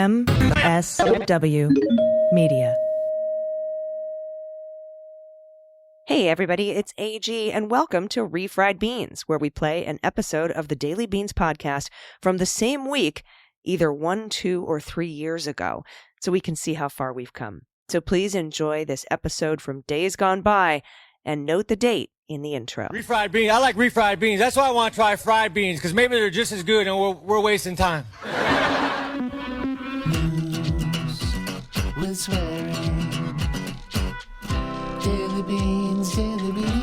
MSW Media. Hey everybody, it's AG, and welcome to Refried Beans, where we play an episode of the Daily Beans podcast from the same week, either 1, 2, or 3 years ago, so we can see how far we've come. So please enjoy this episode from days gone by, and note the date in the intro. Refried beans. I like refried beans. That's why I want to try fried beans, because maybe they're just as good and we're wasting time. News with swearing. Daily beans, daily beans.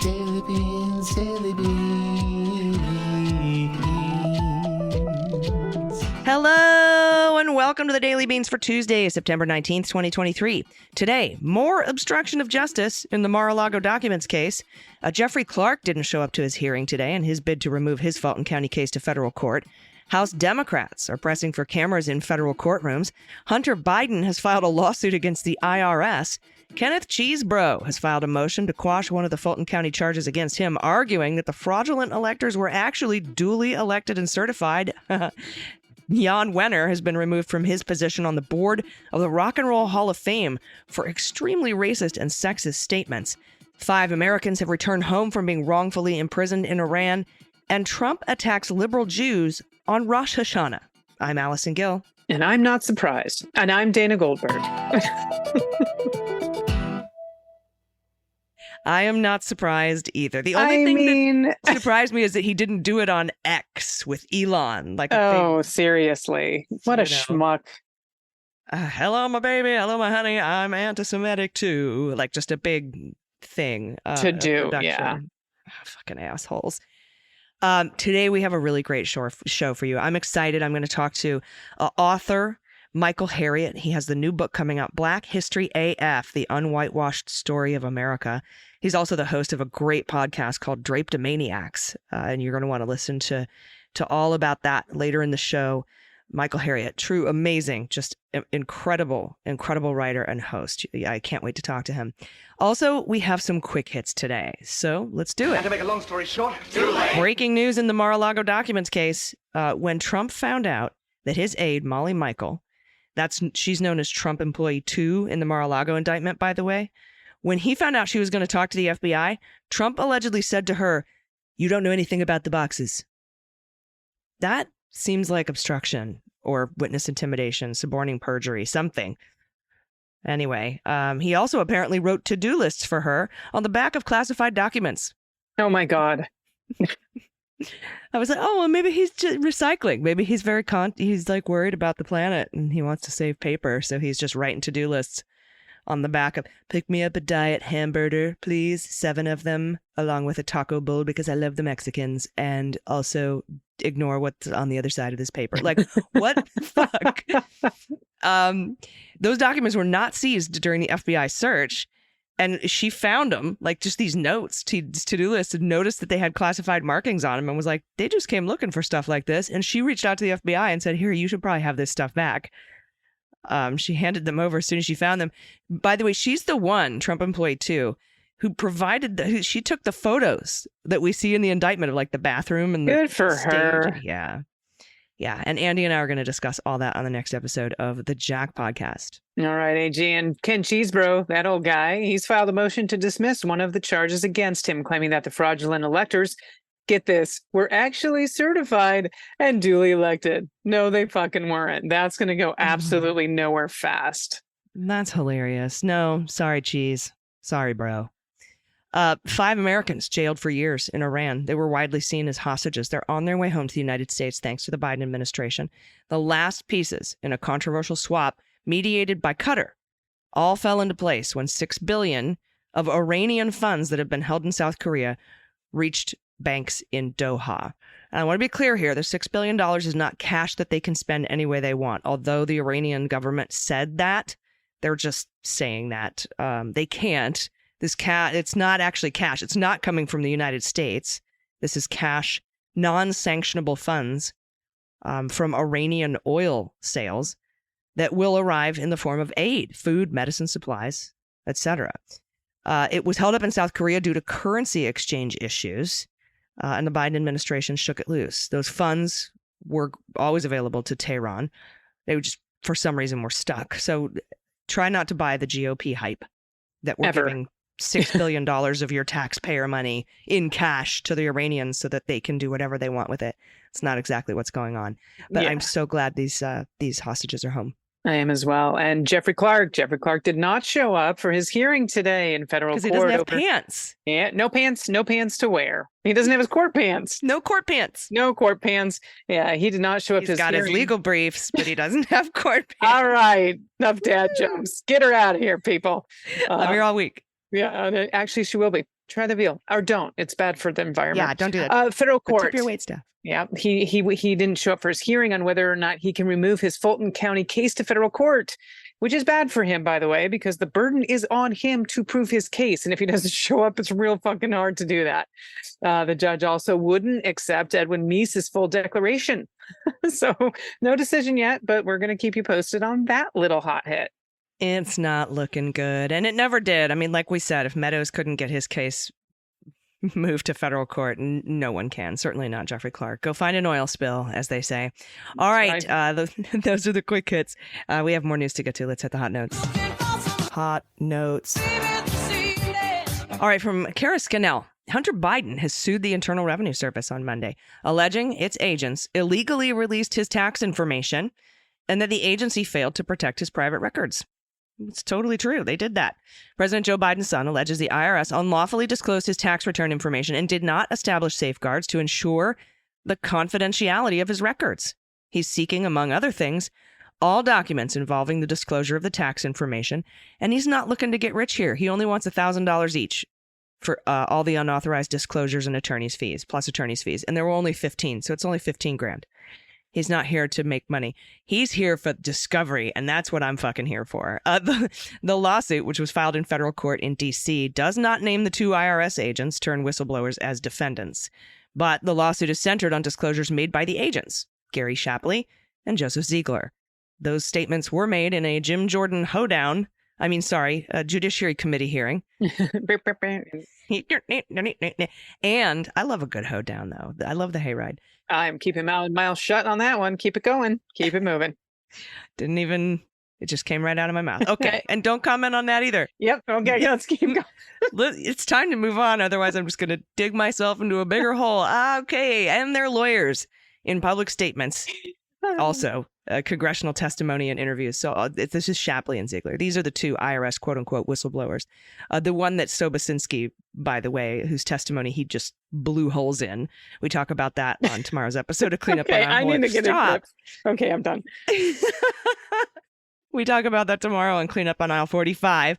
Daily beans, daily beans. Hello, and welcome to the Daily Beans for Tuesday, September 19th, 2023. Today, more obstruction of justice in the Mar-a-Lago documents case. Jeffrey Clark didn't show up to his hearing today in his bid to remove his Fulton County case to federal court. House Democrats are pressing for cameras in federal courtrooms. Hunter Biden has filed a lawsuit against the IRS. Kenneth Chesebro has filed a motion to quash one of the Fulton County charges against him, arguing that the fraudulent electors were actually duly elected and certified. Jann Wenner has been removed from his position on the board of the Rock and Roll Hall of Fame for extremely racist and sexist statements. 5 Americans have returned home from being wrongfully imprisoned in Iran. And Trump attacks liberal Jews on Rosh Hashanah. I'm Allison Gill. And I'm not surprised. And I'm Dana Goldberg. I am not surprised either. The only thing that surprised me is that he didn't do it on X with Elon. Seriously. What a schmuck. Hello, my baby. Hello, my honey. I'm anti-Semitic too. Like just a big thing. To do, yeah. Fucking assholes. Today we have a really great show for you. I'm excited. I'm going to talk to author Michael Harriot. He has the new book coming out, Black History AF, The Unwhitewashed Story of America. He's also the host of a great podcast called Draped Maniacs, and you're going to want to listen to all about that later in the show. Michael Harriot, true, amazing, just incredible writer and host. I can't wait to talk to him. Also, we have some quick hits today, so let's do it. And to make a long story short, Breaking news in the Mar-a-Lago documents case. When Trump found out that his aide, Molly Michael, she's known as Trump Employee 2 in the Mar-a-Lago indictment, by the way. When he found out she was going to talk to the FBI, Trump allegedly said to her, "You don't know anything about the boxes." That seems like obstruction or witness intimidation, suborning perjury, something. Anyway, he also apparently wrote to-do lists for her on the back of classified documents. Oh my God. I was like, oh, well, maybe he's just recycling. Maybe he's he's like worried about the planet and he wants to save paper. So he's just writing to-do lists on the back of, pick me up a diet hamburger, please, 7 of them, along with a taco bowl because I love the Mexicans, and also ignore what's on the other side of this paper. Like, what the fuck? Those documents were not seized during the FBI search, and she found them, like just these notes, to-do lists, and noticed that they had classified markings on them and was like, they just came looking for stuff like this. And she reached out to the FBI and said, here, you should probably have this stuff back. She handed them over as soon as she found them. By the way, she's the one, Trump Employee 2, who provided she took the photos that we see in the indictment of like the bathroom and good for stage. her. Yeah. And Andy and I are going to discuss all that on the next episode of the Jack podcast. All right, AG. And Ken Chesebro, that old guy, he's filed a motion to dismiss one of the charges against him, claiming that the fraudulent electors, get this, were actually certified and duly elected. No, they fucking weren't. That's going to go absolutely nowhere fast. That's hilarious. No, sorry, Cheese. Sorry, bro. 5 Americans jailed for years in Iran. They were widely seen as hostages. They're on their way home to the United States thanks to the Biden administration. The last pieces in a controversial swap mediated by Qatar all fell into place when $6 billion of Iranian funds that have been held in South Korea reached banks in Doha. And I want to be clear here, the $6 billion is not cash that they can spend any way they want. Although the Iranian government said that, they're just saying that they can't. It's not actually cash. It's not coming from the United States. This is cash, non-sanctionable funds from Iranian oil sales that will arrive in the form of aid, food, medicine, supplies, etc. It was held up in South Korea due to currency exchange issues, and the Biden administration shook it loose. Those funds were always available to Tehran. They just, for some reason, were stuck. So try not to buy the GOP hype that we're giving $6 billion of your taxpayer money in cash to the Iranians so that they can do whatever they want with it. It's not exactly what's going on. But I'm so glad these hostages are home. I am as well. And Jeffrey Clark did not show up for his hearing today in federal court. Because he doesn't have pants. Yeah, no pants to wear. He doesn't have his court pants. No court pants. No court pants. Yeah, he did not show up to his hearing. He's got his legal briefs, but he doesn't have court pants. All right. Enough dad jokes. Get her out of here, people. I'm here all week. Yeah, actually, she will be. Try the veal. Or don't. It's bad for the environment. Yeah, don't do that. Federal court. Tip your wait staff. Yeah, he didn't show up for his hearing on whether or not he can remove his Fulton County case to federal court, which is bad for him, by the way, because the burden is on him to prove his case. And if he doesn't show up, it's real fucking hard to do that. The judge also wouldn't accept Edwin Meese's full declaration. So no decision yet, but we're going to keep you posted on that little hot hit. It's not looking good. And it never did. I mean, like we said, if Meadows couldn't get his case moved to federal court, no one can. Certainly not Jeffrey Clark. Go find an oil spill, as they say. All right. Those are the quick hits. We have more news to get to. Let's hit the hot notes. Hot notes. All right. From Kara Scannell. Hunter Biden has sued the Internal Revenue Service on Monday, alleging its agents illegally released his tax information and that the agency failed to protect his private records. It's totally true. They did that. President Joe Biden's son alleges the IRS unlawfully disclosed his tax return information and did not establish safeguards to ensure the confidentiality of his records. He's seeking, among other things, all documents involving the disclosure of the tax information, and he's not looking to get rich here. He only wants $1,000 each for all the unauthorized disclosures and attorney's fees, plus attorney's fees. And there were only 15, so it's only 15 grand. He's not here to make money. He's here for discovery, and that's what I'm fucking here for. The lawsuit, which was filed in federal court in D.C., does not name the two IRS agents turned whistleblowers as defendants. But the lawsuit is centered on disclosures made by the agents, Gary Shapley and Joseph Ziegler. Those statements were made in a Judiciary Committee hearing. And I love a good hoedown, though. I love the hayride. I'm keeping my mouth shut on that one. Keep it going. Keep it moving. It just came right out of my mouth. Okay. And don't comment on that either. Yep. Okay. Let's keep going. It's time to move on. Otherwise, I'm just going to dig myself into a bigger hole. Okay. And their lawyers in public statements. Also, congressional testimony and interviews. So this is Shapley and Ziegler. These are the two IRS quote unquote whistleblowers. The one that Sobocinski, by the way, whose testimony he just blew holes in. We talk about that on tomorrow's episode of Cleanup on Aisle 45. I need to get a clip. Okay, I'm done. We talk about that tomorrow on Cleanup on Aisle 45.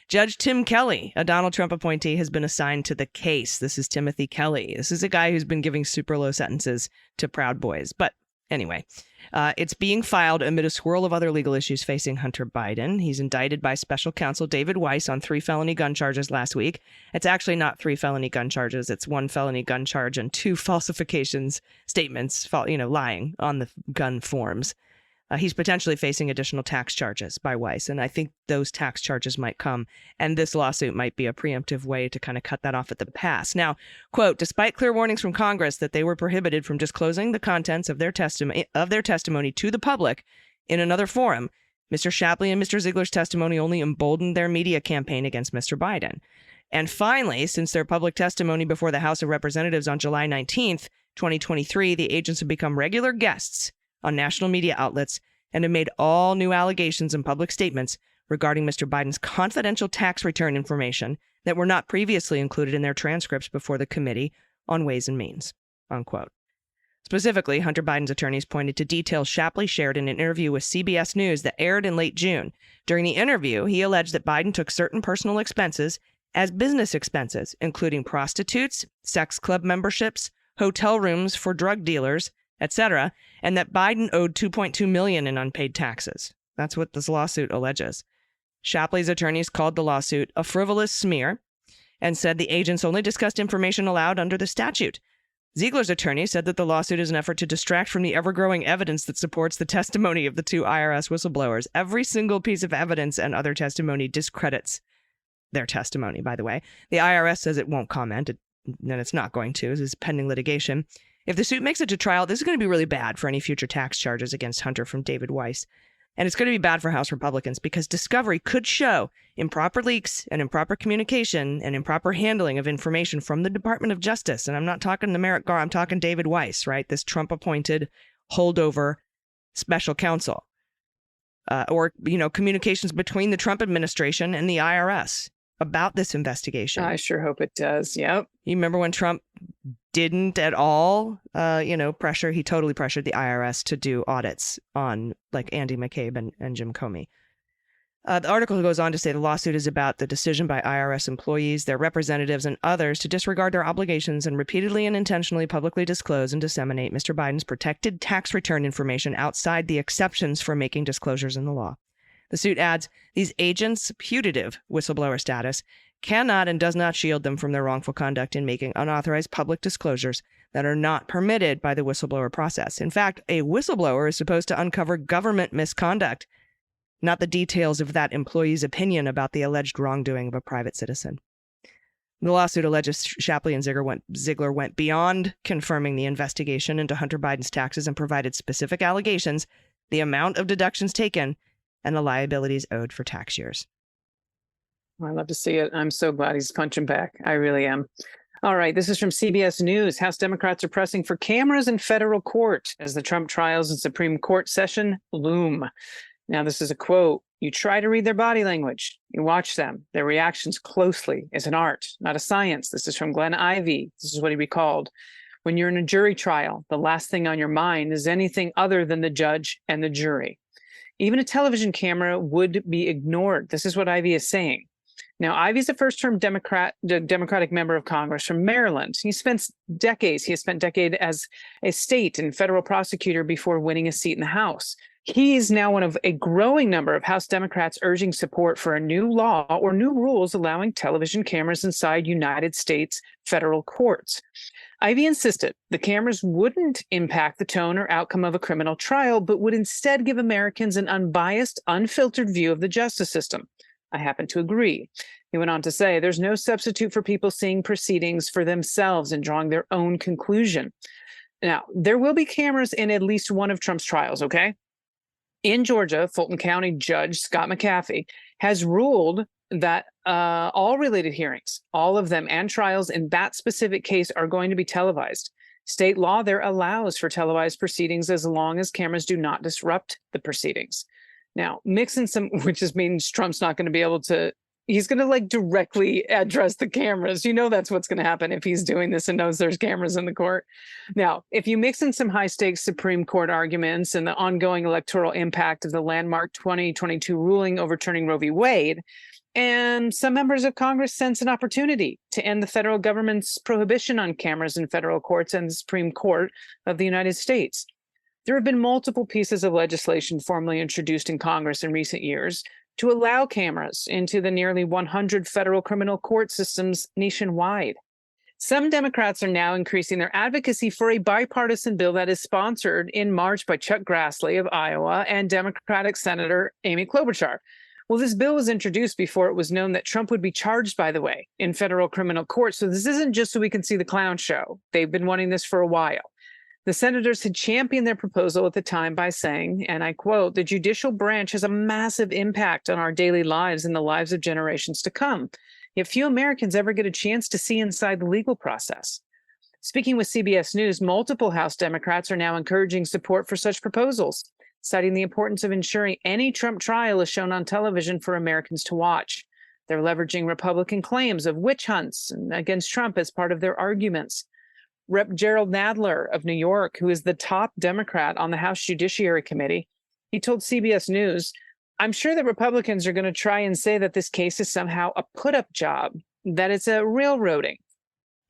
Judge Tim Kelly, a Donald Trump appointee, has been assigned to the case. This is Timothy Kelly. This is a guy who's been giving super low sentences to Proud Boys. But anyway, it's being filed amid a swirl of other legal issues facing Hunter Biden. He's indicted by special counsel David Weiss on 3 felony gun charges last week. It's actually not 3 felony gun charges. It's 1 felony gun charge and 2 falsifications statements, lying on the gun forms. He's potentially facing additional tax charges by Weiss, and I think those tax charges might come, and this lawsuit might be a preemptive way to kind of cut that off at the pass. Now, quote, despite clear warnings from Congress that they were prohibited from disclosing the contents of their testimony to the public in another forum, Mr. Shapley and Mr. Ziegler's testimony only emboldened their media campaign against Mr. Biden. And finally, since their public testimony before the House of Representatives on July 19th, 2023, the agents have become regular guests on national media outlets and have made all new allegations and public statements regarding Mr. Biden's confidential tax return information that were not previously included in their transcripts before the Committee on Ways and Means, unquote. Specifically, Hunter Biden's attorneys pointed to details Shapley shared in an interview with CBS News that aired in late June. During the interview, he alleged that Biden took certain personal expenses as business expenses, including prostitutes, sex club memberships, hotel rooms for drug dealers, etc., and that Biden owed $2.2 million in unpaid taxes. That's what this lawsuit alleges. Shapley's attorneys called the lawsuit a frivolous smear and said the agents only discussed information allowed under the statute. Ziegler's attorney said that the lawsuit is an effort to distract from the ever-growing evidence that supports the testimony of the two IRS whistleblowers. Every single piece of evidence and other testimony discredits their testimony, by the way. The IRS says it won't comment, and it's not going to. This is pending litigation. If the suit makes it to trial, this is going to be really bad for any future tax charges against Hunter from David Weiss. And it's going to be bad for House Republicans because discovery could show improper leaks and improper communication and improper handling of information from the Department of Justice. And I'm not talking the Merrick Garland, I'm talking David Weiss, right? This Trump-appointed holdover special counsel. Or communications between the Trump administration and the IRS about this investigation. I sure hope it does. Yep. You remember when Trump didn't at all, he totally pressured the IRS to do audits on like Andy McCabe and Jim Comey. The article goes on to say the lawsuit is about the decision by IRS employees, their representatives, and others to disregard their obligations and repeatedly and intentionally publicly disclose and disseminate Mr. Biden's protected tax return information outside the exceptions for making disclosures in the law. The suit adds, these agents' putative whistleblower status cannot and does not shield them from their wrongful conduct in making unauthorized public disclosures that are not permitted by the whistleblower process. In fact, a whistleblower is supposed to uncover government misconduct, not the details of that employee's opinion about the alleged wrongdoing of a private citizen. The lawsuit alleges Shapley and Ziegler went beyond confirming the investigation into Hunter Biden's taxes and provided specific allegations, the amount of deductions taken, and the liabilities owed for tax years. I love to see it. I'm so glad he's punching back. I really am. All right, this is from CBS News. House Democrats are pressing for cameras in federal court as the Trump trials and Supreme Court session loom. Now, this is a quote. You try to read their body language. You watch them, their reactions closely. It's an art, not a science. This is from Glenn Ivey. This is what he recalled. When you're in a jury trial, the last thing on your mind is anything other than the judge and the jury. Even a television camera would be ignored. This is what Ivey is saying. Now, Ivey's a first-term Democratic member of Congress from Maryland. He has spent decades as a state and federal prosecutor before winning a seat in the House. He is now one of a growing number of House Democrats urging support for a new law or new rules allowing television cameras inside United States federal courts. Ivey insisted the cameras wouldn't impact the tone or outcome of a criminal trial, but would instead give Americans an unbiased, unfiltered view of the justice system. I happen to agree. He went on to say, there's no substitute for people seeing proceedings for themselves and drawing their own conclusion. Now, there will be cameras in at least one of Trump's trials, okay? In Georgia, Fulton County Judge Scott McAfee has ruled that all related hearings, all of them and trials in that specific case are going to be televised. State law there allows for televised proceedings as long as cameras do not disrupt the proceedings. Now, mix in some, which just means Trump's not going to be able to, he's going to like directly address the cameras. You know, that's what's going to happen if he's doing this and knows there's cameras in the court. Now, if you mix in some high stakes Supreme Court arguments and the ongoing electoral impact of the landmark 2022 ruling overturning Roe v. Wade, and some members of Congress sense an opportunity to end the federal government's prohibition on cameras in federal courts and the Supreme Court of the United States. There have been multiple pieces of legislation formally introduced in Congress in recent years to allow cameras into the nearly 100 federal criminal court systems nationwide. Some Democrats are now increasing their advocacy for a bipartisan bill that is sponsored in March by Chuck Grassley of Iowa and Democratic Senator Amy Klobuchar. Well, this bill was introduced before it was known that Trump would be charged, by the way, in federal criminal court. So this isn't just so we can see the clown show. They've been wanting this for a while. The senators had championed their proposal at the time by saying, and I quote, the judicial branch has a massive impact on our daily lives and the lives of generations to come. Yet few Americans ever get a chance to see inside the legal process. Speaking with CBS News, multiple House Democrats are now encouraging support for such proposals, citing the importance of ensuring any Trump trial is shown on television for Americans to watch. They're leveraging Republican claims of witch hunts against Trump as part of their arguments. Rep. Gerald Nadler of New York, who is the top Democrat on the House Judiciary Committee, he told CBS News, I'm sure that Republicans are going to try and say that this case is somehow a put-up job, that it's a railroading.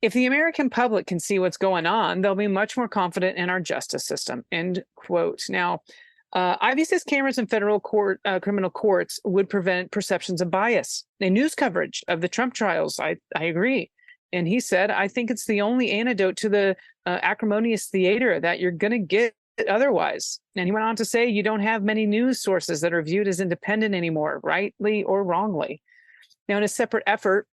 If the American public can see what's going on, they'll be much more confident in our justice system, end quote. Now, Ivey says cameras in federal court, criminal courts would prevent perceptions of bias. In news coverage of the Trump trials, I agree. And he said, I think it's the only antidote to the acrimonious theater that you're going to get otherwise. And he went on to say, you don't have many news sources that are viewed as independent anymore, rightly or wrongly. Now, in a separate effort,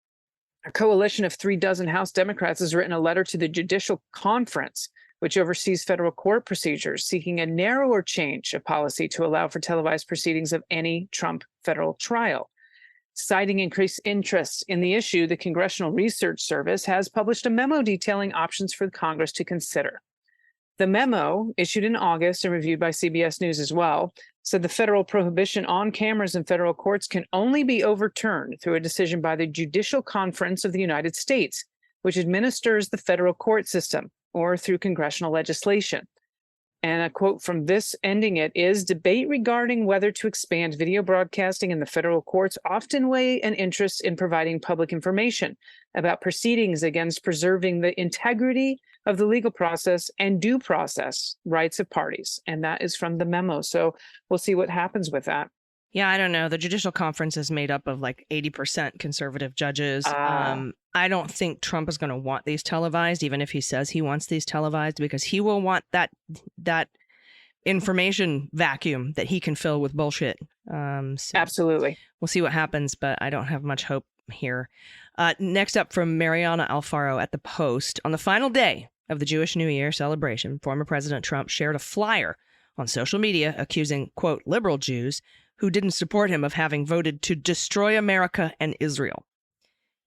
a coalition of 36 House Democrats has written a letter to the Judicial Conference which oversees federal court procedures, seeking a narrower change of policy to allow for televised proceedings of any Trump federal trial. Citing increased interest in the issue, the Congressional Research Service has published a memo detailing options for Congress to consider. The memo, issued in August and reviewed by CBS News as well, said the federal prohibition on cameras in federal courts can only be overturned through a decision by the Judicial Conference of the United States, which administers the federal court system, or through congressional legislation. And a quote from this ending it is, debate regarding whether to expand video broadcasting in the federal courts often weigh an interest in providing public information about proceedings against preserving the integrity of the legal process and due process rights of parties. And that is from the memo. So we'll see what happens with that. Yeah, I don't know. The Judicial Conference is made up of like 80% conservative judges. I don't think Trump is going to want these televised, even if he says he wants these televised, because he will want that information vacuum that he can fill with bullshit. So Absolutely. we'll see what happens, but I don't have much hope here. Next up from Mariana Alfaro at the Post. On the final day of the Jewish New Year celebration, former President Trump shared a flyer on social media accusing, quote, liberal Jews who didn't support him of having voted to destroy America and Israel.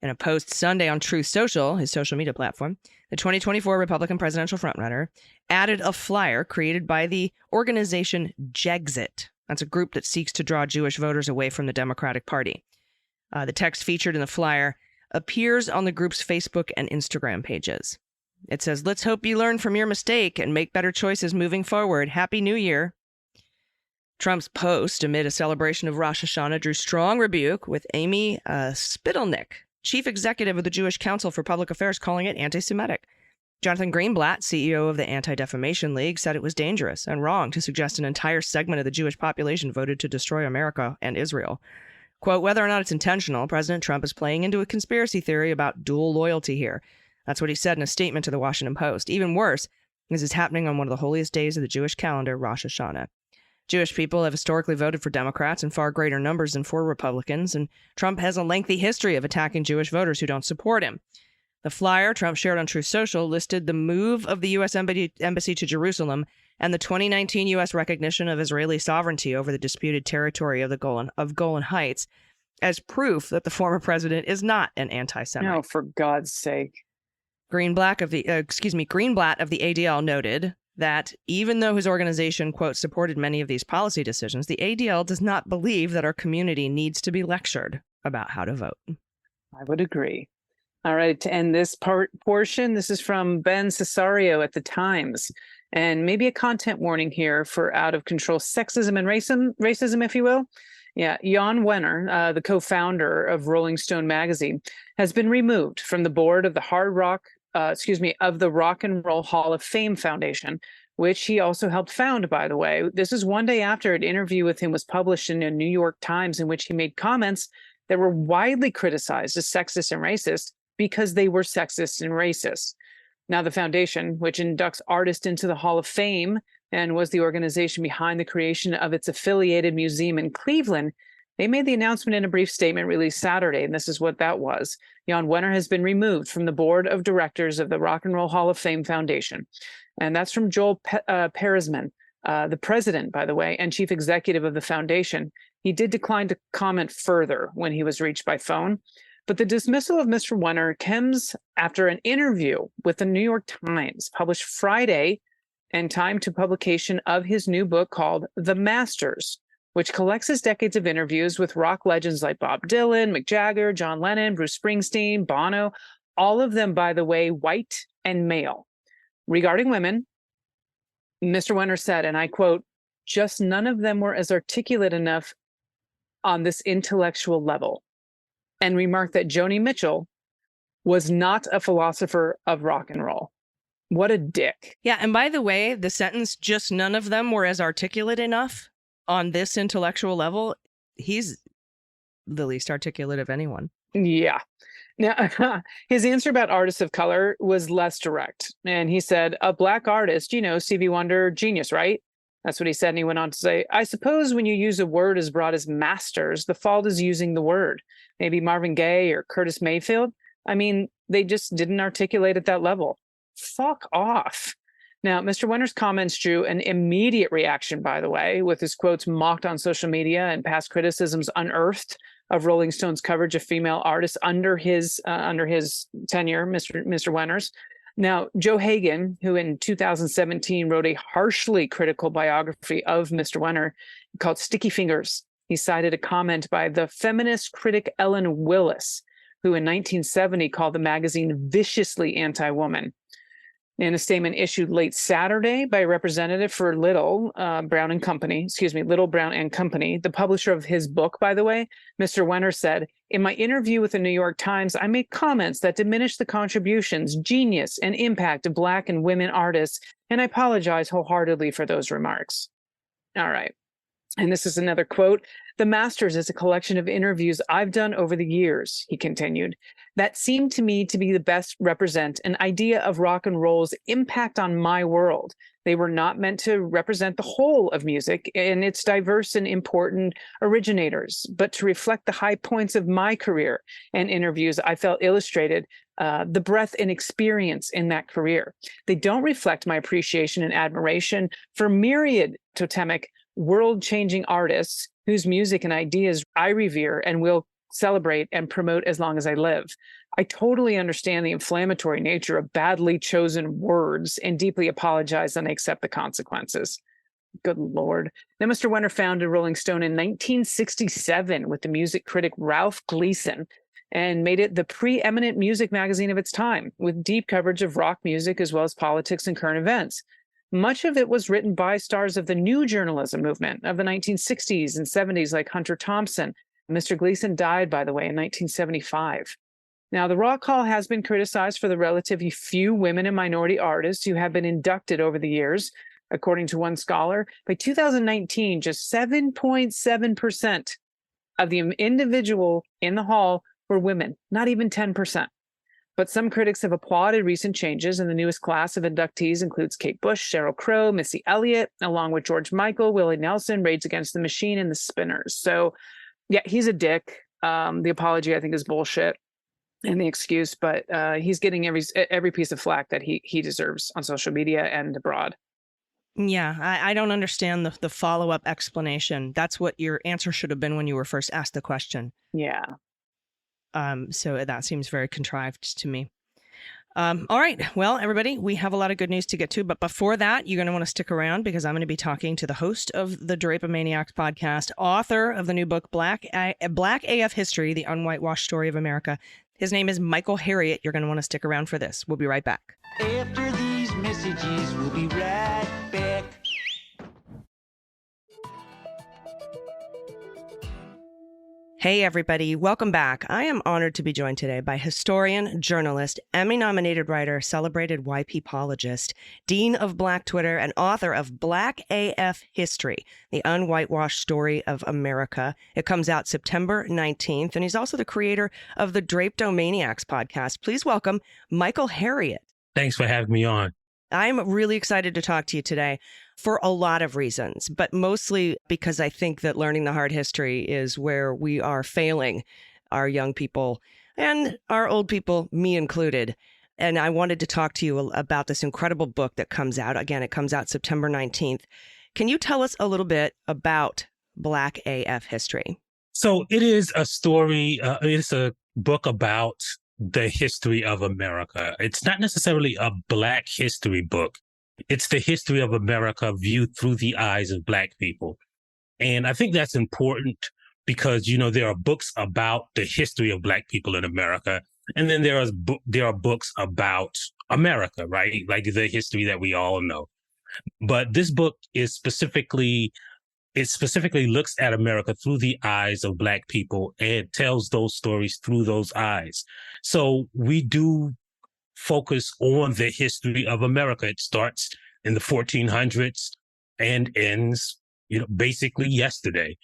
In a post Sunday on Truth Social, his social media platform, the 2024 Republican presidential frontrunner added a flyer created by the organization Jexit. That's a group that seeks to draw Jewish voters away from the Democratic Party. The text featured in the flyer appears on the group's Facebook and Instagram pages. It says, "Let's hope you learn from your mistake and make better choices moving forward. Happy New Year." Trump's post amid a celebration of Rosh Hashanah drew strong rebuke, with Amy Spittelnick, chief executive of the Jewish Council for Public Affairs, calling it anti-Semitic. Jonathan Greenblatt, CEO of the Anti-Defamation League, said it was dangerous and wrong to suggest an entire segment of the Jewish population voted to destroy America and Israel. Quote, whether or not it's intentional, President Trump is playing into a conspiracy theory about dual loyalty here. That's what he said in a statement to the Washington Post. Even worse, this is happening on one of the holiest days of the Jewish calendar, Rosh Hashanah. Jewish people have historically voted for Democrats in far greater numbers than for Republicans, and Trump has a lengthy history of attacking Jewish voters who don't support him. The flyer Trump shared on Truth Social listed the move of the U.S. Embassy to Jerusalem and the 2019 U.S. recognition of Israeli sovereignty over the disputed territory of the Golan Heights as proof that the former president is not an anti-Semite. No, for God's sake. Greenblatt of the ADL noted that even though his organization, quote, supported many of these policy decisions, the ADL does not believe that our community needs to be lectured about how to vote. I would agree. All right, to end this portion, this is from Ben Cesario at the Times, and maybe a content warning here for out-of-control sexism and racism, if you will. Yeah, Jann Wenner, the co-founder of Rolling Stone magazine, has been removed from the board of the of the Rock and Roll Hall of Fame Foundation, which he also helped found, by the way. This is one day after an interview with him was published in the New York Times, in which he made comments that were widely criticized as sexist and racist because they were sexist and racist. Now, the foundation, which inducts artists into the Hall of Fame and was the organization behind the creation of its affiliated museum in Cleveland, they made the announcement in a brief statement released Saturday, and this is what that was. Jann Wenner has been removed from the board of directors of the Rock and Roll Hall of Fame Foundation. And that's from Joel Peresman, the president, by the way, and chief executive of the foundation. He did decline to comment further when he was reached by phone. But the dismissal of Mr. Wenner comes after an interview with the New York Times published Friday and timed to publication of his new book called The Masters, which collects his decades of interviews with rock legends like Bob Dylan, Mick Jagger, John Lennon, Bruce Springsteen, Bono, all of them, by the way, white and male. Regarding women, Mr. Wenner said, and I quote, just none of them were as articulate enough on this intellectual level, and remarked that Joni Mitchell was not a philosopher of rock and roll. What a dick. Yeah, and by the way, the sentence, just none of them were as articulate enough on this intellectual level, he's the least articulate of anyone. Yeah. Now, his answer about artists of color was less direct. And he said, a black artist, Stevie Wonder, genius, right? That's what he said. And he went on to say, I suppose when you use a word as broad as masters, the fault is using the word. Maybe Marvin Gaye or Curtis Mayfield. I mean, they just didn't articulate at that level. Fuck off. Now, Mr. Wenner's comments drew an immediate reaction, by the way, with his quotes mocked on social media and past criticisms unearthed of Rolling Stone's coverage of female artists under his tenure, Mr. Wenner's. Now, Joe Hagan, who in 2017 wrote a harshly critical biography of Mr. Wenner called Sticky Fingers, he cited a comment by the feminist critic Ellen Willis, who in 1970 called the magazine viciously anti-woman. In a statement issued late Saturday by a representative for Little Brown and Company, the publisher of his book, by the way, Mr. Wenner said, "In my interview with the New York Times, I made comments that diminish the contributions, genius, and impact of Black and women artists, and I apologize wholeheartedly for those remarks." All right. And this is another quote. "The Masters is a collection of interviews I've done over the years," he continued, "that seemed to me to be the best represent an idea of rock and roll's impact on my world. They were not meant to represent the whole of music and its diverse and important originators, but to reflect the high points of my career and interviews I felt illustrated the breadth and experience in that career. They don't reflect my appreciation and admiration for myriad totemic world-changing artists whose music and ideas I revere and will celebrate and promote as long as I live. I totally understand the inflammatory nature of badly chosen words and deeply apologize and accept the consequences." Good Lord. Now, Mr. Wenner founded Rolling Stone in 1967 with the music critic Ralph Gleason and made it the preeminent music magazine of its time, with deep coverage of rock music as well as politics and current events. Much of it was written by stars of the new journalism movement of the 1960s and 70s, like Hunter Thompson. Mr. Gleason died, by the way, in 1975. Now, the Rock Hall has been criticized for the relatively few women and minority artists who have been inducted over the years. According to one scholar, by 2019, just 7.7% of the individual in the hall were women, not even 10%. But some critics have applauded recent changes, and the newest class of inductees includes Kate Bush, Sheryl Crow, Missy Elliott, along with George Michael, Willie Nelson, Rage Against the Machine, and the Spinners. So, yeah, he's a dick. The apology, I think, is bullshit, and the excuse, but he's getting every piece of flack that he deserves on social media and abroad. Yeah, I don't understand the follow-up explanation. That's what your answer should have been when you were first asked the question. Yeah. So that seems very contrived to me. All right. Well, everybody, we have a lot of good news to get to. But before that, you're going to want to stick around because I'm going to be talking to the host of the Drapomaniacs podcast, author of the new book, Black AF History, The Unwhitewashed Story of America. His name is Michael Harriot. You're going to want to stick around for this. We'll be right back. After these messages, we'll be right back. Hey, everybody. Welcome back. I am honored to be joined today by historian, journalist, Emmy-nominated writer, celebrated YP-pologist, dean of Black Twitter, and author of Black AF History, The Unwhitewashed Story of America. It comes out September 19th, and he's also the creator of the Drapomaniacs podcast. Please welcome Michael Harriot. Thanks for having me on. I'm really excited to talk to you today for a lot of reasons, but mostly because I think that learning the hard history is where we are failing our young people and our old people, me included. And I wanted to talk to you about this incredible book that comes out. Again, it comes out September 19th. Can you tell us a little bit about Black AF History? So it is a story, it's a book about the history of America. It's not necessarily a Black history book. It's the history of America viewed through the eyes of Black people. And I think that's important because, you know, there are books about the history of Black people in America. And then there are books about America, right? Like the history that we all know. But this book is specifically looks at America through the eyes of Black people and tells those stories through those eyes. So we do focus on the history of America. It starts in the 1400s and ends, you know, basically yesterday.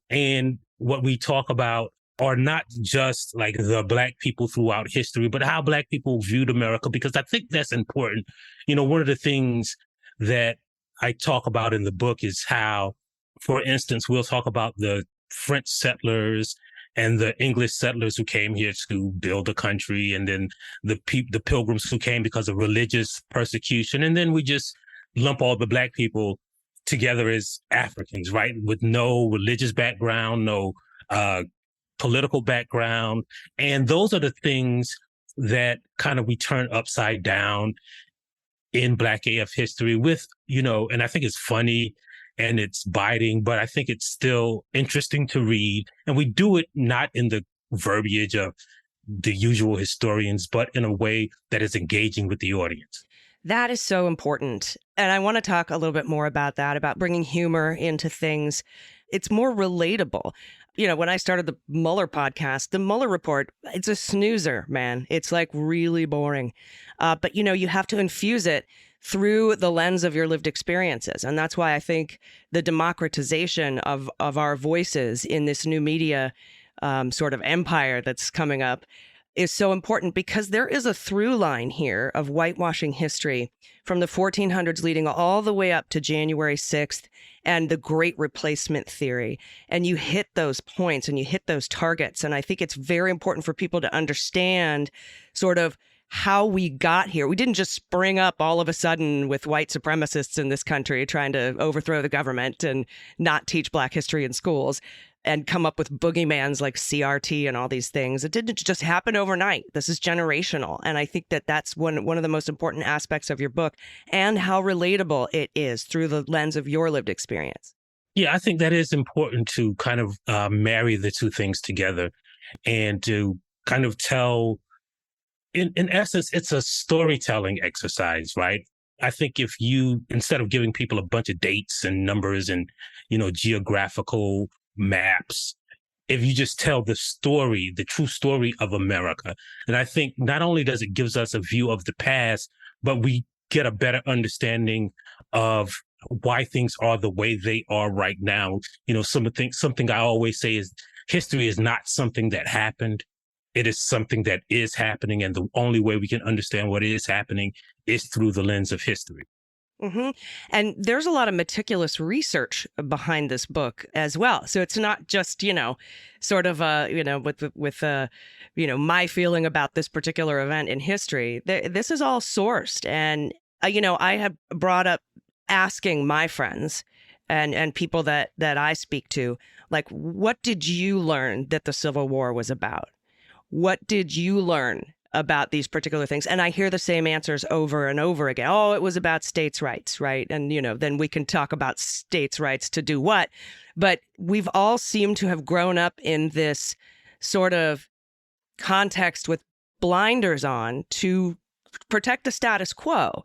And what we talk about are not just like the Black people throughout history, but how Black people viewed America, because I think that's important. You know, one of the things that I talk about in the book is how, for instance, we'll talk about the French settlers and the English settlers who came here to build the country, and then the pilgrims who came because of religious persecution. And then we just lump all the Black people together as Africans, right? With no religious background, no political background. And those are the things that kind of we turn upside down in Black AF history with, and I think it's funny and it's biting, but I think it's still interesting to read. And we do it not in the verbiage of the usual historians, but in a way that is engaging with the audience. That is so important. And I want to talk a little bit more about that, about bringing humor into things. It's more relatable. When I started the Mueller podcast, the Mueller report, it's a snoozer, man. It's like really boring. But, you have to infuse it through the lens of your lived experiences. And that's why I think the democratization of our voices in this new media sort of empire that's coming up is so important, because there is a through line here of whitewashing history from the 1400s leading all the way up to January 6th and the Great Replacement theory. And you hit those points and you hit those targets. And I think it's very important for people to understand sort of how we got here. We didn't just spring up all of a sudden with white supremacists in this country trying to overthrow the government and not teach Black history in schools and come up with boogeymans like CRT and all these things. It didn't just happen overnight. This is generational. And I think that that's one of the most important aspects of your book, and how relatable it is through the lens of your lived experience. Yeah, I think that is important to kind of marry the two things together and to kind of tell, in essence, it's a storytelling exercise, right? I think if you, instead of giving people a bunch of dates and numbers and, geographical maps, if you just tell the story, the true story of America. And I think not only does it gives us a view of the past, but we get a better understanding of why things are the way they are right now. Something I always say is history is not something that happened. It is something that is happening. And the only way we can understand what is happening is through the lens of history. Mm-hmm. And there's a lot of meticulous research behind this book as well. So it's not just, sort of, with my feeling about this particular event in history. This is all sourced. And, I have brought up asking my friends and people that I speak to, like, what did you learn that the Civil War was about? What did you learn about these particular things? And I hear the same answers over and over again. Oh, it was about states' rights, right? And, then we can talk about states' rights to do what. But we've all seemed to have grown up in this sort of context with blinders on to protect the status quo.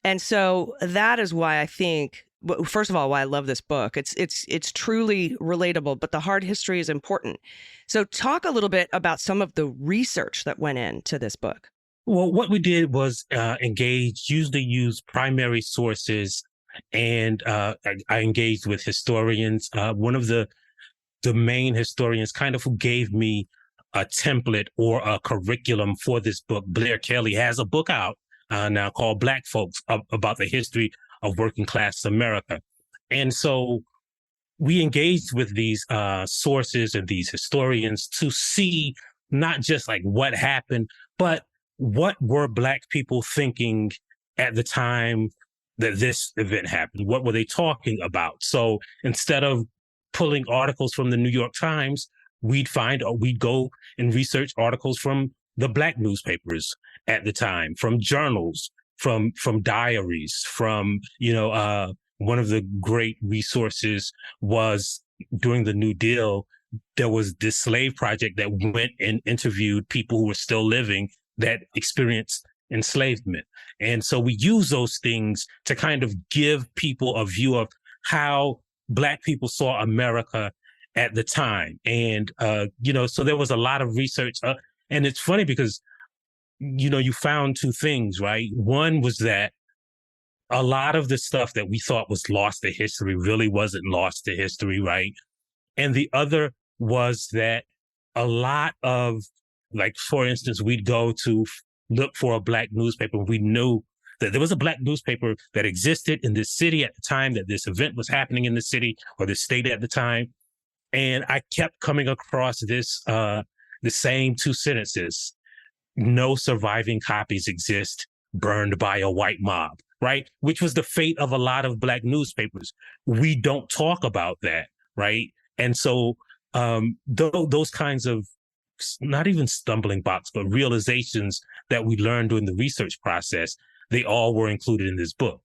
And so that is why I think, first of all, why I love this book. It's truly relatable, but the hard history is important. So talk a little bit about some of the research that went into this book. Well, what we did was usually use primary sources, and I engaged with historians. One of the main historians kind of who gave me a template or a curriculum for this book, Blair Kelly, has a book out now called Black Folks, about the history of working class America. And so we engaged with these sources and these historians to see not just like what happened, but what were Black people thinking at the time that this event happened? What were they talking about? So instead of pulling articles from the New York Times, we'd go and research articles from the Black newspapers at the time, from journals, from diaries, from, one of the great resources was during the New Deal, there was this slave project that went and interviewed people who were still living that experienced enslavement. And so we use those things to kind of give people a view of how Black people saw America at the time. And, so there was a lot of research. And it's funny because, you found two things, right? One was that a lot of the stuff that we thought was lost to history really wasn't lost to history, right? And the other was that a lot of, like, for instance, we'd go to look for a Black newspaper. We knew that there was a Black newspaper that existed in this city at the time that this event was happening in the city or the state at the time. And I kept coming across this, the same two sentences. No surviving copies exist, burned by a white mob. right? Which was the fate of a lot of Black newspapers. We don't talk about that, right? And so those kinds of not even stumbling blocks, but realizations that we learned during the research process, they all were included in this book.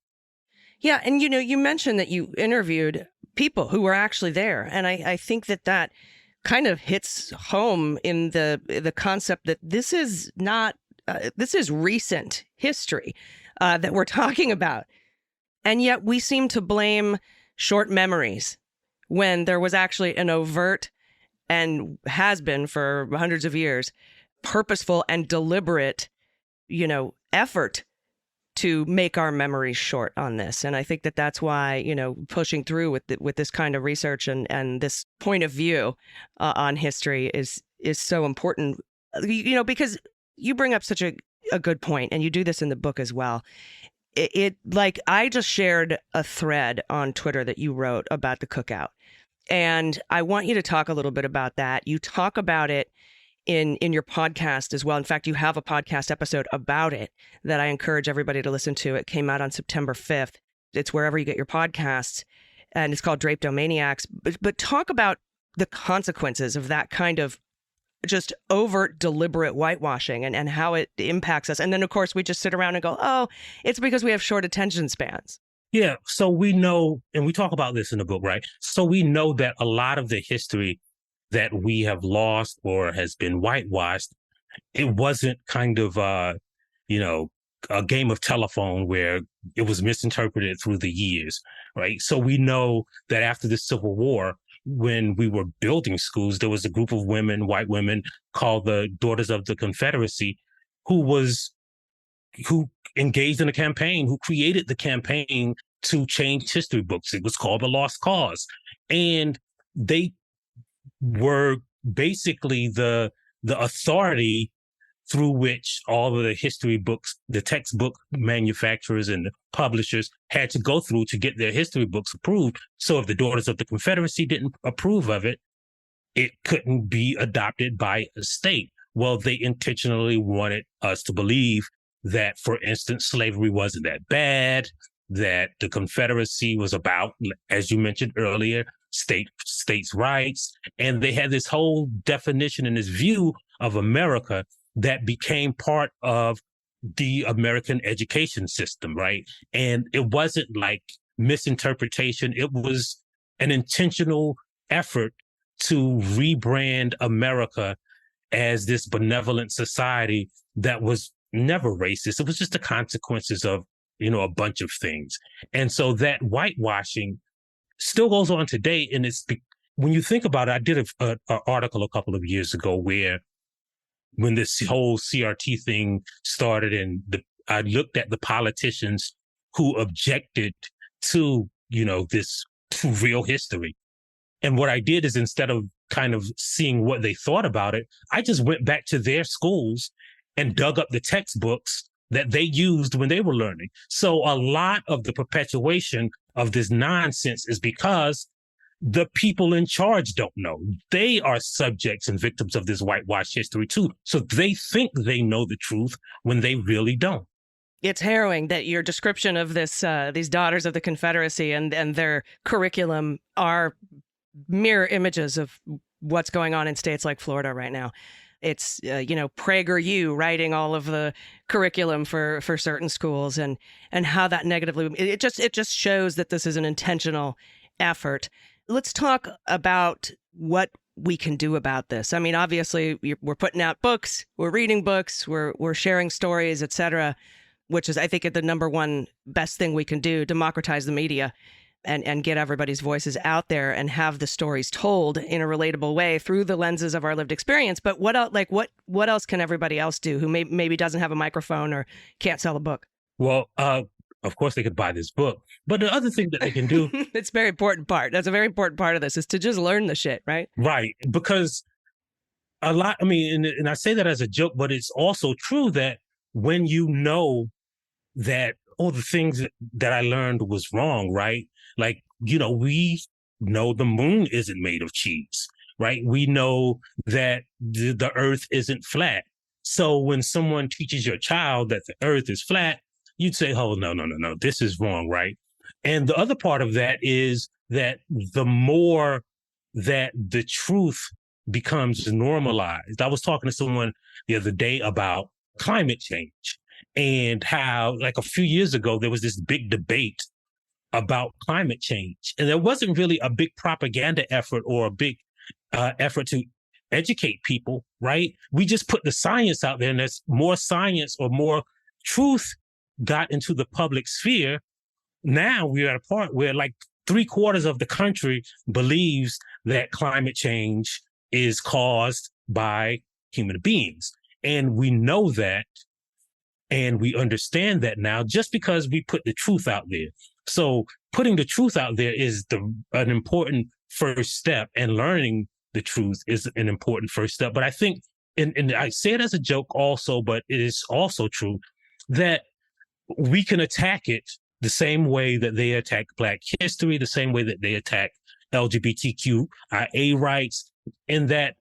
Yeah. And, you mentioned that you interviewed people who were actually there. And I think that kind of hits home in the concept that this is not, this is recent history that we're talking about. And yet we seem to blame short memories when there was actually an overt, and has been for hundreds of years, purposeful and deliberate, effort to make our memories short on this. And I think that that's why, pushing through with this kind of research and this point of view on history is so important, because you bring up such a good point, and you do this in the book as well. It like, I just shared a thread on Twitter that you wrote about the cookout. And I want you to talk a little bit about that. You talk about it in your podcast as well. In fact, you have a podcast episode about it that I encourage everybody to listen to. It came out on September 5th. It's wherever you get your podcasts, and it's called Draped-O-Maniacs. But talk about the consequences of that kind of just overt, deliberate whitewashing and how it impacts us. And then, of course, we just sit around and go, oh, it's because we have short attention spans. Yeah, so we know, and we talk about this in the book, right? So we know that a lot of the history that we have lost or has been whitewashed, it wasn't kind of, a game of telephone where it was misinterpreted through the years, right? So we know that after the Civil War, when we were building schools, there was a group of women, white women, called the Daughters of the Confederacy, who engaged in a campaign, who created the campaign to change history books. It was called The Lost Cause. And they were basically the authority through which all of the history books, the textbook manufacturers and the publishers had to go through to get their history books approved. So if the Daughters of the Confederacy didn't approve of it, it couldn't be adopted by a state. Well, they intentionally wanted us to believe that, for instance, slavery wasn't that bad, that the Confederacy was about, as you mentioned earlier, states' rights. And they had this whole definition and this view of America that became part of the American education system, right? And it wasn't like misinterpretation. It was an intentional effort to rebrand America as this benevolent society that was never racist. It was just the consequences of, a bunch of things. And so that whitewashing still goes on today. And when you think about it, I did an article a couple of years ago where when this whole CRT thing started, and I looked at the politicians who objected to, this real history. And what I did is, instead of kind of seeing what they thought about it, I just went back to their schools and dug up the textbooks that they used when they were learning. So a lot of the perpetuation of this nonsense is because the people in charge don't know. They are subjects and victims of this whitewash history too. So they think they know the truth when they really don't. It's harrowing that your description of these Daughters of the Confederacy and their curriculum are mirror images of what's going on in states like Florida right now. It's, PragerU writing all of the curriculum for certain schools and how that negatively, it just shows that this is an intentional effort. Let's talk about what we can do about this. I mean, obviously, we're putting out books, we're reading books, we're sharing stories, et cetera, which is, I think, the number one best thing we can do, democratize the media and get everybody's voices out there and have the stories told in a relatable way through the lenses of our lived experience. But what else, what else can everybody else do who maybe doesn't have a microphone or can't sell a book? Well, of course they could buy this book, but the other thing that they can do, it's a very important part. That's a very important part of this, is to just learn the shit, right? Right. Because and I say that as a joke, but it's also true that when you know that all the things that I learned was wrong, right? Like, we know the moon isn't made of cheese, right? We know that the earth isn't flat. So when someone teaches your child that the earth is flat, you'd say, oh, no, this is wrong, right? And the other part of that is that the more that the truth becomes normalized. I was talking to someone the other day about climate change and how, like a few years ago, there was this big debate about climate change. And there wasn't really a big propaganda effort or a big effort to educate people, right? We just put the science out there, and there's more science or more truth got into the public sphere. Now we're at a part where like 3/4 of the country believes that climate change is caused by human beings. And we know that, and we understand that now just because we put the truth out there. So putting the truth out there is an important first step, and learning the truth is an important first step. But I think, and I say it as a joke also, but it is also true that we can attack it the same way that they attack Black history, the same way that they attack LGBTQIA rights, and that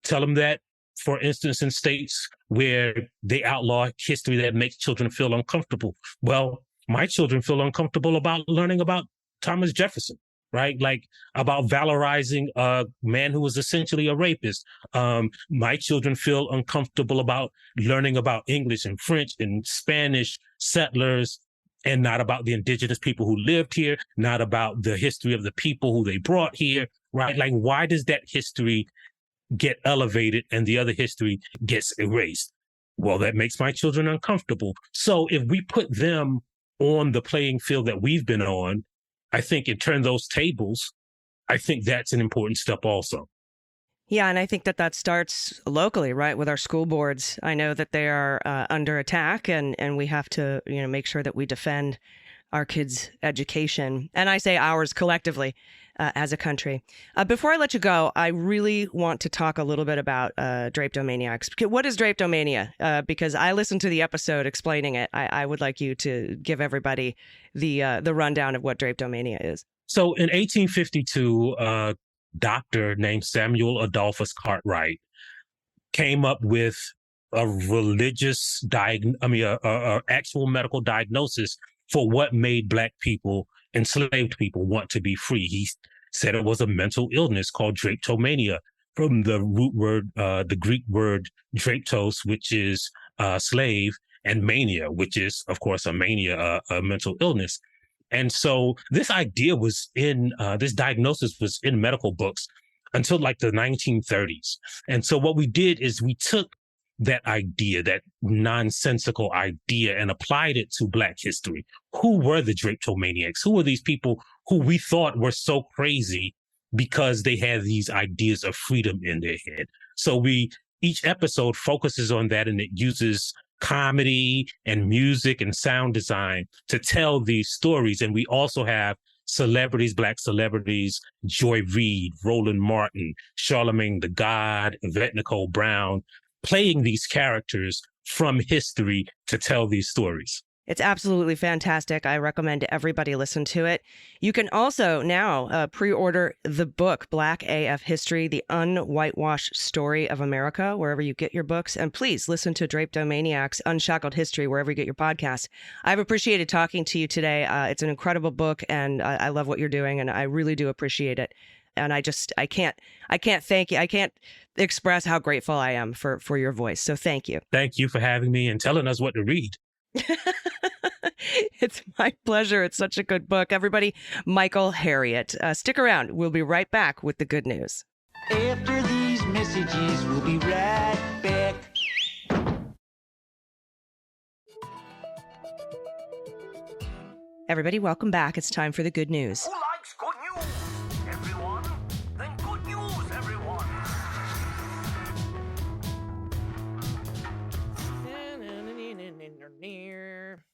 tell them that, for instance, in states where they outlaw history that makes children feel uncomfortable. Well, my children feel uncomfortable about learning about Thomas Jefferson, right? Like about valorizing a man who was essentially a rapist. My children feel uncomfortable about learning about English and French and Spanish settlers, and not about the indigenous people who lived here, not about the history of the people who they brought here, right? Like, why does that history get elevated and the other history gets erased? Well, that makes my children uncomfortable. So if we put them on the playing field that we've been on, I think, and turn those tables, I think that's an important step also. Yeah, and I think that starts locally, right, with our school boards. I know that they are under attack, and we have to, make sure that we defend our kids' education. And I say ours collectively as a country. Before I let you go, I really want to talk a little bit about drapetomaniacs. What is drapetomania? Because I listened to the episode explaining it. I would like you to give everybody the rundown of what drapetomania is. So in 1852, a doctor named Samuel Adolphus Cartwright came up with a religious actual medical diagnosis for what made Black people, enslaved people, want to be free. He said it was a mental illness called drapetomania, from the root word, the Greek word draptos, which is slave, and mania, which is, of course, a mania, a mental illness. And so this idea was this diagnosis was in medical books until like the 1930s. And so what we did is we took that idea, that nonsensical idea, and applied it to Black history. Who were the drapetomaniacs? Who were these people who we thought were so crazy because they had these ideas of freedom in their head? So each episode focuses on that, and it uses comedy and music and sound design to tell these stories. And we also have celebrities, Black celebrities, Joy Reid, Roland Martin, Charlemagne the God, Yvette Nicole Brown, playing these characters from history to tell these stories. It's absolutely fantastic. I recommend everybody listen to it. You can also now pre-order the book, Black AF History, the Unwhitewashed Story of America, wherever you get your books. And please listen to Drapetomaniacs, Unshackled History, wherever you get your podcasts. I've appreciated talking to you today. It's an incredible book, and I love what you're doing, and I really do appreciate it. And I can't thank you. I can't express how grateful I am for your voice. So thank you. Thank you for having me and telling us what to read. It's my pleasure. It's such a good book. Everybody, Michael Harriot. Stick around. We'll be right back with the good news. After these messages, we'll be right back. Everybody, welcome back. It's time for the good news. Who likes good news? Everyone? Then good news, everyone.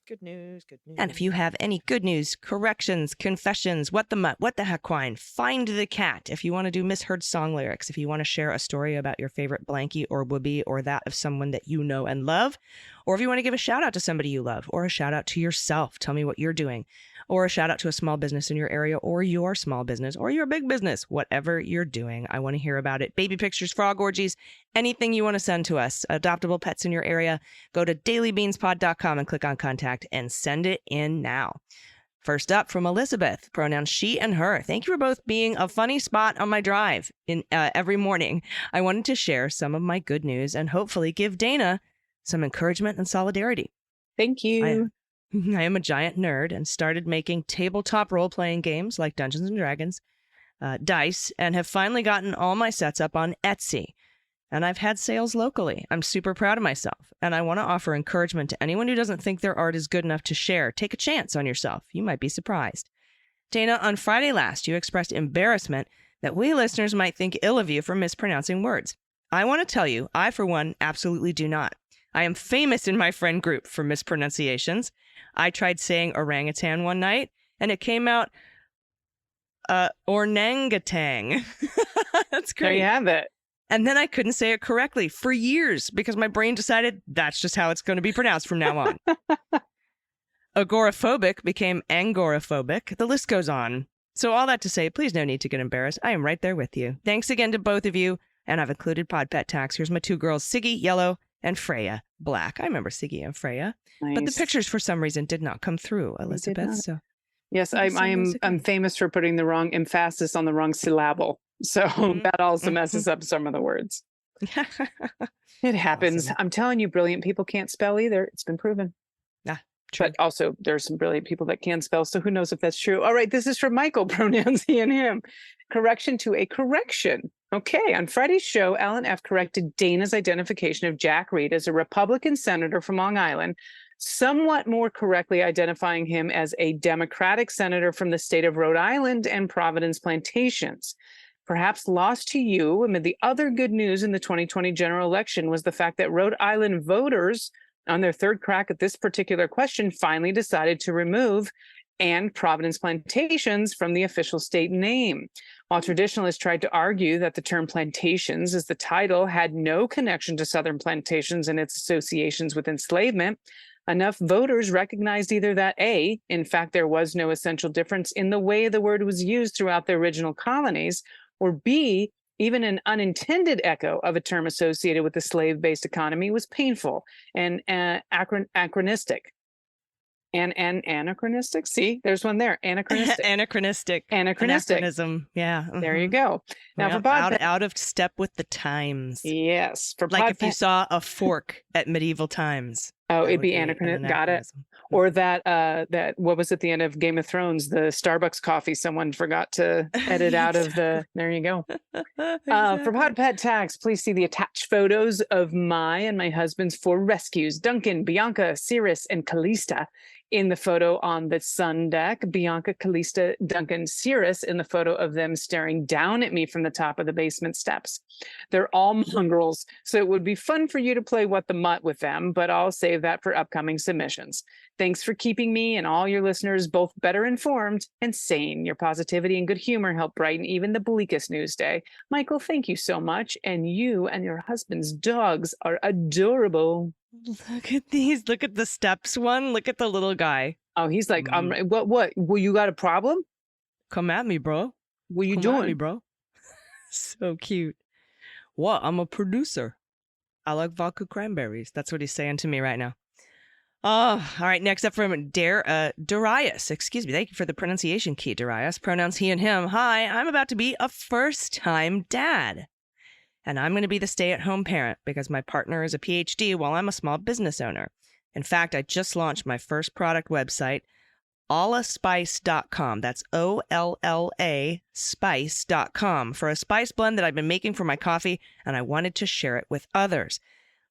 Good news, good news. And if you have any good news, corrections, confessions, what the heck wine, find the cat. If you want to do misheard song lyrics, if you want to share a story about your favorite blankie or whoopee or that of someone that you know and love, Or if you want to give a shout out to somebody you love, or a shout out to yourself, tell me what you're doing, or a shout out to a small business in your area, or your small business, or your big business, whatever you're doing. I want to hear about it. Baby pictures, frog orgies, anything you want to send to us. Adoptable pets in your area. Go to dailybeanspod.com and click on contact and send it in now. First up from Elizabeth, pronouns she and her. Thank you for both being a funny spot on my drive in every morning. I wanted to share some of my good news and hopefully give Dana some encouragement and solidarity. Thank you. I am a giant nerd and started making tabletop role-playing games like Dungeons & Dragons, dice, and have finally gotten all my sets up on Etsy. And I've had sales locally. I'm super proud of myself, and I want to offer encouragement to anyone who doesn't think their art is good enough to share. Take a chance on yourself. You might be surprised. Dana, on Friday last, you expressed embarrassment that we listeners might think ill of you for mispronouncing words. I want to tell you, I, for one, absolutely do not. I am famous in my friend group for mispronunciations. I tried saying orangutan one night, and it came out ornangatang. That's great. There you have it. And then I couldn't say it correctly for years because my brain decided that's just how it's going to be pronounced from now on. Agoraphobic became angoraphobic. The list goes on. So all that to say, please no need to get embarrassed. I am right there with you. Thanks again to both of you. And I've included Pod Pet Tax. Here's my two girls, Siggy, yellow, and Freya, black. I remember Siggy and Freya. Nice. But the pictures for some reason did not come through, Elizabeth. not. So Yes, Thank you so much I'm again. famous for putting the wrong emphasis on the wrong syllable. So that also messes up some of the words. It happens. Awesome. I'm telling you, brilliant people can't spell either. It's been proven. True. But also there's some brilliant people that can spell. So who knows if that's true. All right. This is from Michael, pronouns he and him. Correction to a correction. Okay. On Friday's show, Alan F. corrected Dana's identification of Jack Reed as a Republican senator from Long Island, somewhat more correctly identifying him as a Democratic senator from the state of Rhode Island and Providence Plantations. Perhaps lost to you amid the other good news in the 2020 general election was the fact that Rhode Island voters, on their third crack at this particular question, finally decided to remove and Providence Plantations from the official state name. While traditionalists tried to argue that the term plantations as the title had no connection to Southern plantations and its associations with enslavement, enough voters recognized either that A, in fact, there was no essential difference in the way the word was used throughout the original colonies, or B, even an unintended echo of a term associated with the slave-based economy was painful and anachronistic. Anachronistic? See, there's one there. Anachronistic. Anachronistic. Anachronism. Yeah. There you go. Now for Pod out of step with the times. Yes. For Like Pod if you saw a fork at medieval times. Oh, that it'd would be an anachronistic. Got it. anachronism. Or that what was at the end of Game of Thrones, the Starbucks coffee someone forgot to edit out of the, there you go. For Pod Pet Tax, please see the attached photos of my and my husband's 4 rescues, Duncan, Bianca, Cirrus, and Callista. In the photo on the sun deck, Bianca, Callista, Duncan, Cirrus in the photo of them staring down at me from the top of the basement steps. They're all mongrels, so it would be fun for you to play What the Mutt with them, but I'll save that for upcoming submissions. Thanks for keeping me and all your listeners both better informed and sane. Your positivity and good humor help brighten even the bleakest news day. Michael, thank you so much. And you and your husband's dogs are adorable. Look at these. Look at the steps one. Look at the little guy. Oh, he's like, what? Well, you got a problem? Come at me, bro. What you Come at me, doing? bro. So cute. What? I'm a producer. I like vodka cranberries. That's what he's saying to me right now. Oh, all right. Next up from Darius. Excuse me. Thank you for the pronunciation key, Darius. Pronouns he and him. Hi, I'm about to be a first-time dad. And I'm going to be the stay-at-home parent because my partner is a PhD while I'm a small business owner. In fact, I just launched my first product website, ollaspice.com. That's OLLA spice.com for a spice blend that I've been making for my coffee, and I wanted to share it with others.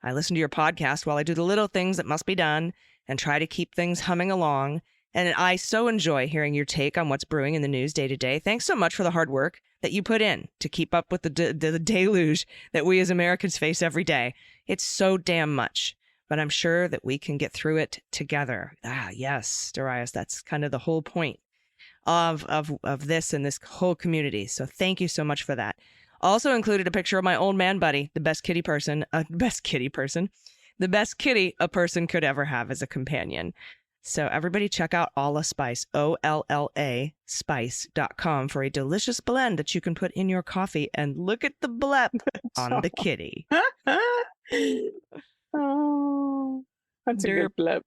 I listen to your podcast while I do the little things that must be done and try to keep things humming along. And I so enjoy hearing your take on what's brewing in the news day to day. Thanks so much for the hard work that you put in to keep up with the deluge that we as Americans face every day. It's so damn much, but I'm sure that we can get through it together. Ah, yes, Darius, that's kind of the whole point of this and this whole community. So thank you so much for that. Also included a picture of my old man buddy, the best kitty person, The best kitty a person could ever have as a companion. So everybody check out Olla Spice, OLLA spice.com for a delicious blend that you can put in your coffee. And look at the blep on the kitty. Oh, that's a good blip.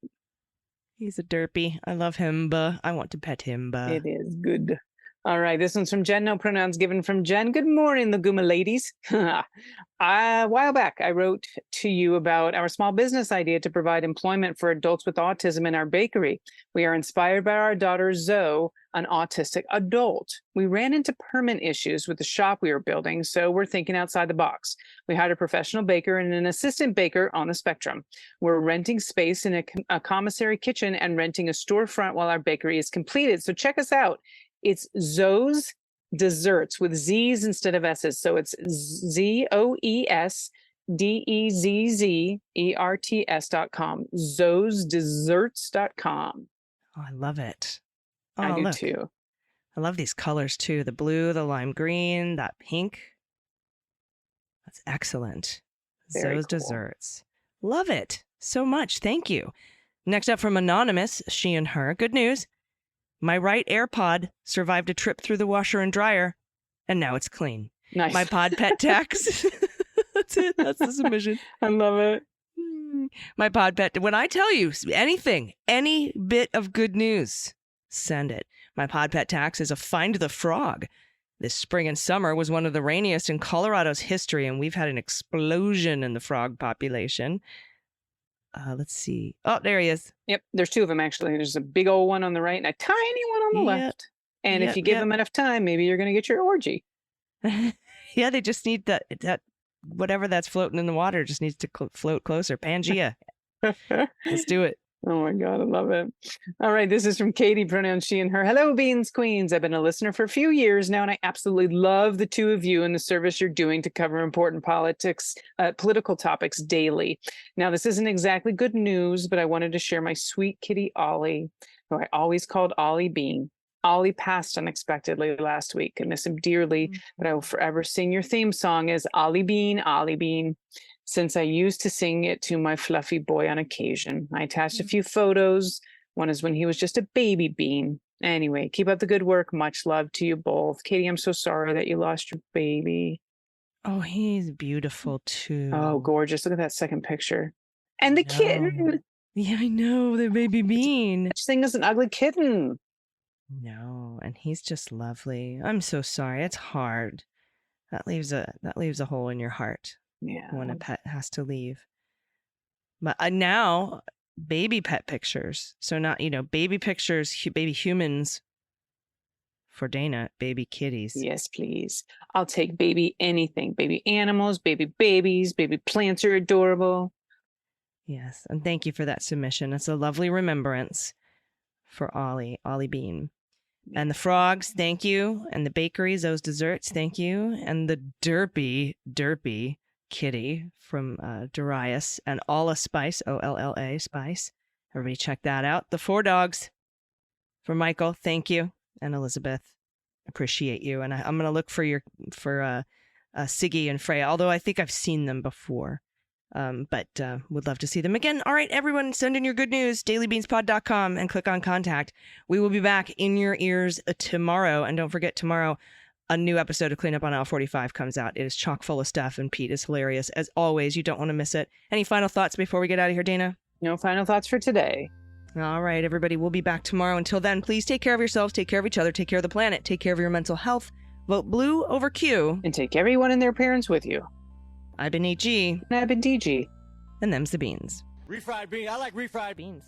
He's a derpy. I love him, I want to pet him, It is good. All right, this one's from Jen. No pronouns given from Jen. Good morning, Laguma ladies. A while back, I wrote to you about our small business idea to provide employment for adults with autism in our bakery. We are inspired by our daughter, Zoe, an autistic adult. We ran into permit issues with the shop we were building, so we're thinking outside the box. We hired a professional baker and an assistant baker on the spectrum. We're renting space in a commissary kitchen and renting a storefront while our bakery is completed. So check us out. It's Zoe's Desserts with Z's instead of S's. So it's ZOESDEZZERTS.com. Zoe'sDesserts.com. Oh, I love it. Oh, I do look. too. I love these colors too. The blue, the lime green, that pink. That's excellent. Very Zoe's cool. Desserts. Love it so much. Thank you. Next up from Anonymous, she and her. Good news. My right AirPod survived a trip through the washer and dryer, and now it's clean. Nice. My pod pet tax. That's it. That's the submission. I love it. My pod pet. When I tell you anything, any bit of good news, send it. My pod pet tax is a find the frog. This spring and summer was one of the rainiest in Colorado's history, and we've had an explosion in the frog population. Let's see. Oh, there he is. Yep, there's two of them actually. There's a big old one on the right and a tiny one on the left. And if you give them enough time, maybe you're going to get your orgy. Yeah, they just need that whatever that's floating in the water just needs to float closer. Pangea. Let's do it. Oh my God, I love it. All right, this is from Katie, pronouns she and her. Hello, Beans Queens. I've been a listener for a few years now, and I absolutely love the two of you and the service you're doing to cover important political topics daily. Now, this isn't exactly good news, but I wanted to share my sweet kitty, Ollie, who I always called Ollie Bean. Ollie passed unexpectedly last week. I miss him dearly, but I will forever sing your theme song as Ollie Bean, since I used to sing it to my fluffy boy on occasion. I attached a few photos. One is when he was just a baby bean. Anyway, keep up the good work. Much love to you both. Katie, I'm so sorry that you lost your baby. Oh, he's beautiful too. Oh, gorgeous. Look at that second picture. And the kitten. Yeah, I know, the baby bean. Such thing as an ugly kitten. No, and he's just lovely. I'm so sorry. It's hard. That leaves a hole in your heart. Yeah. When a pet has to leave. But now, baby pet pictures. So not, baby pictures, baby humans for Dana, baby kitties. Yes, please. I'll take baby anything. Baby animals, baby babies, baby plants are adorable. Yes, and thank you for that submission. It's a lovely remembrance for Ollie Bean. And the frogs, thank you. And the bakeries, those desserts, thank you. And the derpy kitty from Darius and Olla Spice, OLLA Spice. Everybody check that out. The 4 dogs for Michael, thank you. And Elizabeth, appreciate you. And I'm going to look for Siggy and Freya, although I think I've seen them before. But would love to see them again. All right, everyone, send in your good news, dailybeanspod.com, and click on contact. We will be back in your ears tomorrow. And don't forget, tomorrow, a new episode of Clean Up on Aisle 45 comes out. It is chock full of stuff, and Pete is hilarious. As always, you don't want to miss it. Any final thoughts before we get out of here, Dana? No final thoughts for today. All right, everybody, we'll be back tomorrow. Until then, please take care of yourselves, take care of each other, take care of the planet, take care of your mental health. Vote blue over Q. And take everyone and their parents with you. I've been EG. And I've been DG. And them's the beans. Refried beans. I like refried Beans.